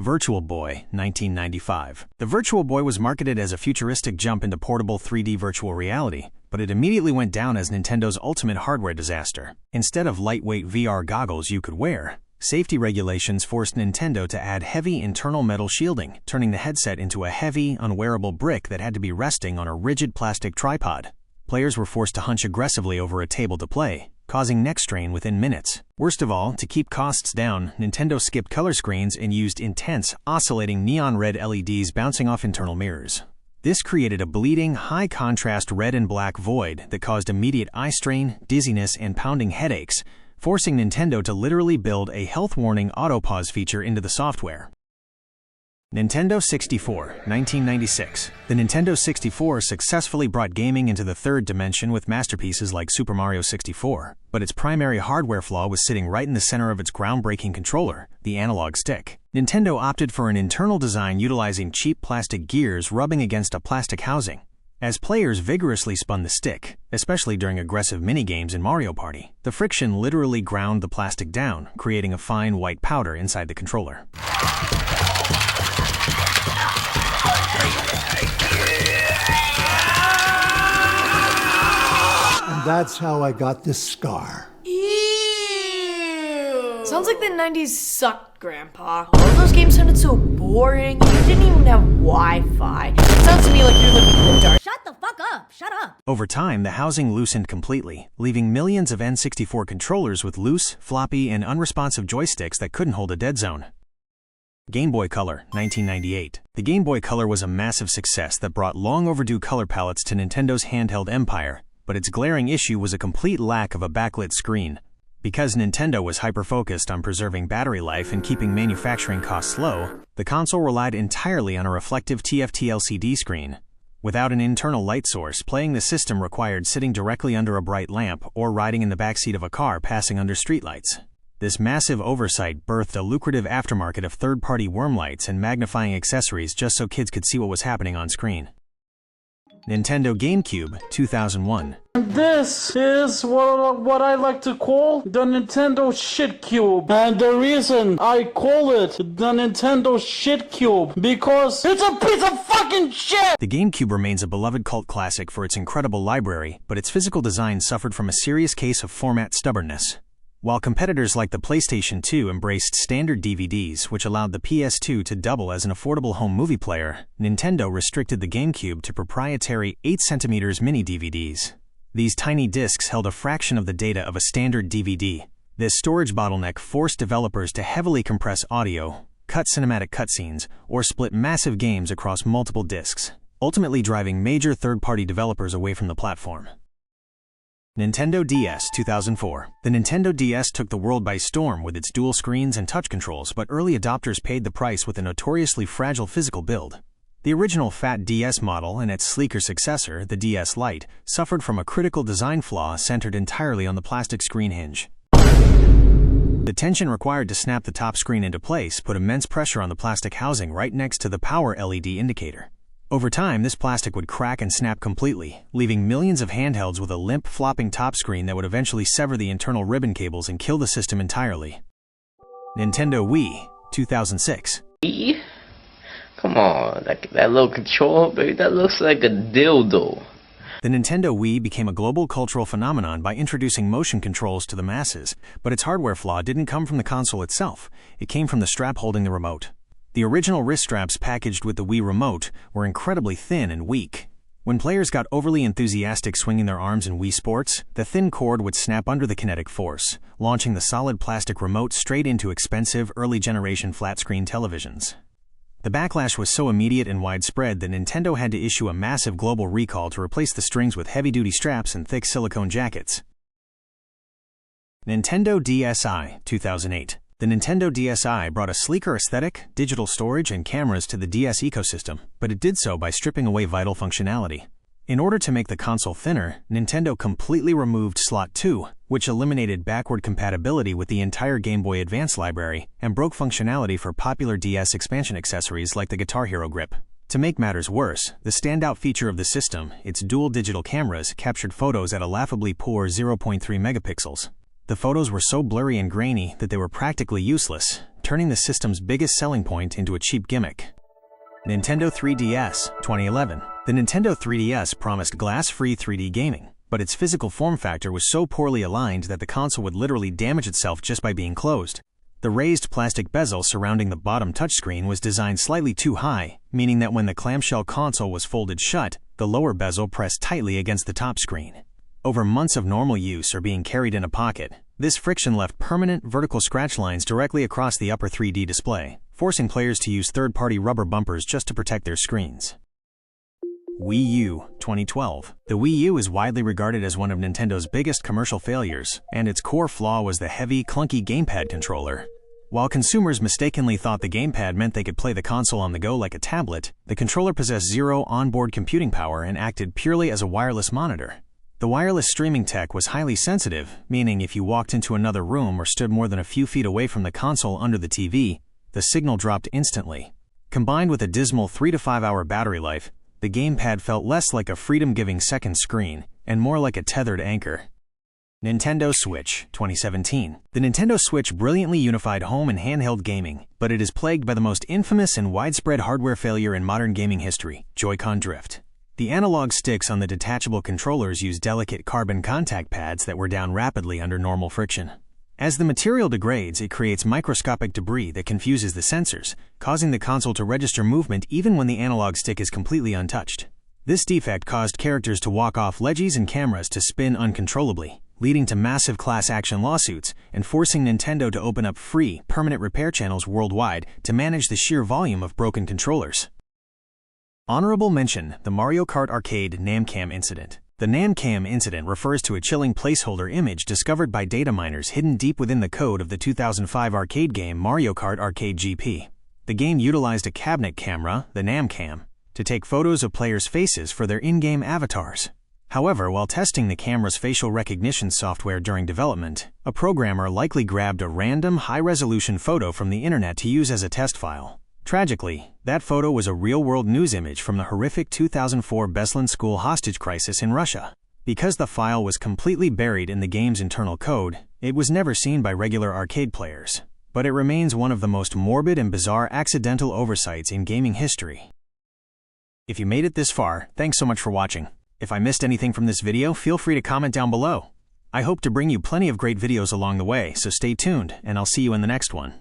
Virtual Boy, 1995. The Virtual Boy was marketed as a futuristic jump into portable 3D virtual reality, but it immediately went down as Nintendo's ultimate hardware disaster. Instead of lightweight VR goggles you could wear, safety regulations forced Nintendo to add heavy internal metal shielding, turning the headset into a heavy, unwearable brick that had to be resting on a rigid plastic tripod. Players were forced to hunch aggressively over a table to play, causing neck strain within minutes. Worst of all, to keep costs down, Nintendo skipped color screens and used intense, oscillating neon red LEDs bouncing off internal mirrors. This created a bleeding, high-contrast red and black void that caused immediate eye strain, dizziness, and pounding headaches, forcing Nintendo to literally build a health-warning auto-pause feature into the software. Nintendo 64, 1996. The Nintendo 64 successfully brought gaming into the third dimension with masterpieces like Super Mario 64, but its primary hardware flaw was sitting right in the center of its groundbreaking controller, the analog stick. Nintendo opted for an internal design utilizing cheap plastic gears rubbing against a plastic housing. As players vigorously spun the stick, especially during aggressive minigames in Mario Party, the friction literally ground the plastic down, creating a fine white powder inside the controller. And that's how I got this scar. Ew! Sounds like the 90s sucked, Grandpa. All of those games sounded so boring. You didn't even have Wi-Fi. It sounds to me like you're living in the dark. Shut the fuck up! Shut up! Over time, the housing loosened completely, leaving millions of N64 controllers with loose, floppy, and unresponsive joysticks that couldn't hold a dead zone. Game Boy Color, 1998. The Game Boy Color was a massive success that brought long overdue color palettes to Nintendo's handheld empire, but its glaring issue was a complete lack of a backlit screen. Because Nintendo was hyper-focused on preserving battery life and keeping manufacturing costs low, the console relied entirely on a reflective TFT LCD screen. Without an internal light source, playing the system required sitting directly under a bright lamp or riding in the backseat of a car passing under streetlights. This massive oversight birthed a lucrative aftermarket of third-party worm lights and magnifying accessories just so kids could see what was happening on screen. Nintendo GameCube, 2001. This is what I like to call the Nintendo Shit Cube. And the reason I call it the Nintendo Shit Cube, because it's a piece of fucking shit! The GameCube remains a beloved cult classic for its incredible library, but its physical design suffered from a serious case of format stubbornness. While competitors like the PlayStation 2 embraced standard DVDs, which allowed the PS2 to double as an affordable home movie player, Nintendo restricted the GameCube to proprietary 8cm mini DVDs. These tiny discs held a fraction of the data of a standard DVD. This storage bottleneck forced developers to heavily compress audio, cut cinematic cutscenes, or split massive games across multiple discs, ultimately driving major third-party developers away from the platform. Nintendo DS, 2004. The Nintendo DS took the world by storm with its dual screens and touch controls, but early adopters paid the price with a notoriously fragile physical build. The original Fat DS model and its sleeker successor, the DS Lite, suffered from a critical design flaw centered entirely on the plastic screen hinge. The tension required to snap the top screen into place put immense pressure on the plastic housing right next to the power LED indicator. Over time, this plastic would crack and snap completely, leaving millions of handhelds with a limp, flopping top screen that would eventually sever the internal ribbon cables and kill the system entirely. Nintendo Wii, 2006. Wii? Come on, that little controller, baby, that looks like a dildo. The Nintendo Wii became a global cultural phenomenon by introducing motion controls to the masses, but its hardware flaw didn't come from the console itself. It came from the strap holding the remote. The original wrist straps packaged with the Wii Remote were incredibly thin and weak. When players got overly enthusiastic swinging their arms in Wii Sports, the thin cord would snap under the kinetic force, launching the solid plastic remote straight into expensive, early-generation flat-screen televisions. The backlash was so immediate and widespread that Nintendo had to issue a massive global recall to replace the strings with heavy-duty straps and thick silicone jackets. Nintendo DSi, 2008. The Nintendo DSi brought a sleeker aesthetic, digital storage, and cameras to the DS ecosystem, but it did so by stripping away vital functionality. In order to make the console thinner, Nintendo completely removed Slot 2, which eliminated backward compatibility with the entire Game Boy Advance library and broke functionality for popular DS expansion accessories like the Guitar Hero grip. To make matters worse, the standout feature of the system, its dual digital cameras, captured photos at a laughably poor 0.3 megapixels. The photos were so blurry and grainy that they were practically useless, turning the system's biggest selling point into a cheap gimmick. Nintendo 3DS, 2011. The Nintendo 3DS promised glass-free 3D gaming, but its physical form factor was so poorly aligned that the console would literally damage itself just by being closed. The raised plastic bezel surrounding the bottom touchscreen was designed slightly too high, meaning that when the clamshell console was folded shut, the lower bezel pressed tightly against the top screen. Over months of normal use or being carried in a pocket, this friction left permanent vertical scratch lines directly across the upper 3D display, forcing players to use third-party rubber bumpers just to protect their screens. Wii U, 2012. The Wii U is widely regarded as one of Nintendo's biggest commercial failures, and its core flaw was the heavy, clunky gamepad controller. While consumers mistakenly thought the gamepad meant they could play the console on the go like a tablet, the controller possessed zero onboard computing power and acted purely as a wireless monitor. The wireless streaming tech was highly sensitive, meaning if you walked into another room or stood more than a few feet away from the console under the TV, the signal dropped instantly. Combined with a dismal 3 to 5 hour battery life, the gamepad felt less like a freedom-giving second screen and more like a tethered anchor. Nintendo Switch, 2017. The Nintendo Switch brilliantly unified home and handheld gaming, but it is plagued by the most infamous and widespread hardware failure in modern gaming history: Joy-Con drift. The analog sticks on the detachable controllers use delicate carbon contact pads that wear down rapidly under normal friction. As the material degrades, it creates microscopic debris that confuses the sensors, causing the console to register movement even when the analog stick is completely untouched. This defect caused characters to walk off ledges and cameras to spin uncontrollably, leading to massive class action lawsuits and forcing Nintendo to open up free, permanent repair channels worldwide to manage the sheer volume of broken controllers. Honorable mention: the Mario Kart Arcade NamCam incident. The NamCam incident refers to a chilling placeholder image discovered by data miners hidden deep within the code of the 2005 arcade game Mario Kart Arcade GP. The game utilized a cabinet camera, the NamCam, to take photos of players' faces for their in-game avatars. However, while testing the camera's facial recognition software during development, a programmer likely grabbed a random high-resolution photo from the internet to use as a test file. Tragically, that photo was a real-world news image from the horrific 2004 Beslan school hostage crisis in Russia. Because the file was completely buried in the game's internal code, it was never seen by regular arcade players. But it remains one of the most morbid and bizarre accidental oversights in gaming history. If you made it this far, thanks so much for watching. If I missed anything from this video, feel free to comment down below. I hope to bring you plenty of great videos along the way, so stay tuned, and I'll see you in the next one.